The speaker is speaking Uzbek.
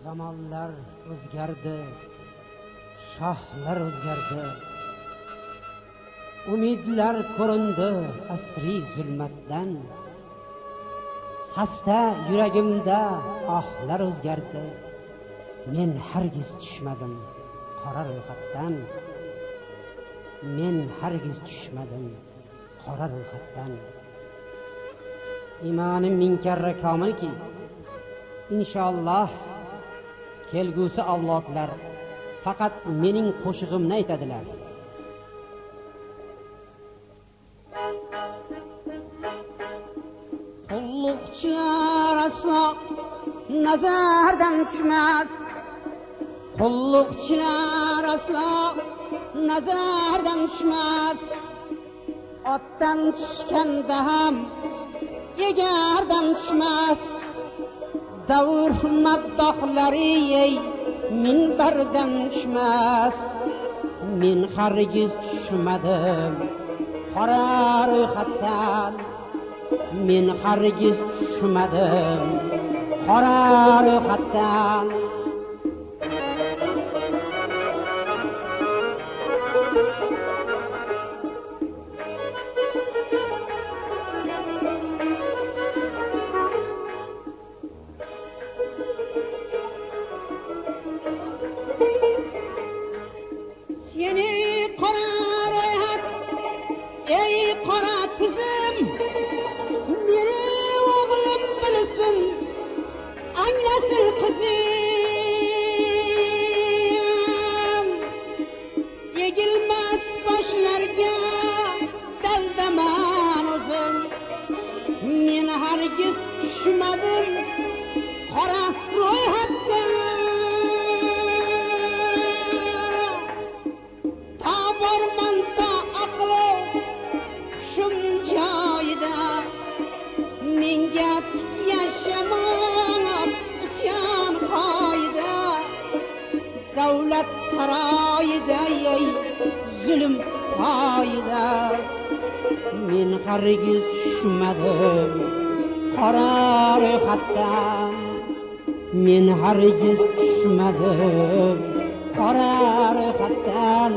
Zamonlar o'zgardi, shohlar o'zgardi. Umidlar ko'rindi asri zulmatdan. Xasta yuragimda ohlar o'zgardi. Men hargiz tushmadim qora ro'yxatdan. Men hargiz tushmadim qora ro'yxatdan. Imonim ming karra komilki, inshaalloh kelgusi avlodlar faqat mening qo'shig'imni aytadilar. Qulluqchilar aslo nazardan tushmas. Qulluqchilar aslo nazardan tushmas. Otdan tushganda ham egardan tushmas. Davr maddohlari minbardan tushmas. Men hargiz tushmadim qora ro'yxatdan. Men hargiz tushmadim qora ro'yxatdan. Zulm qoida. Men hargiz tushmadim qora ro'yxatdan. Men hargiz tushmadim qora ro'yxatdan.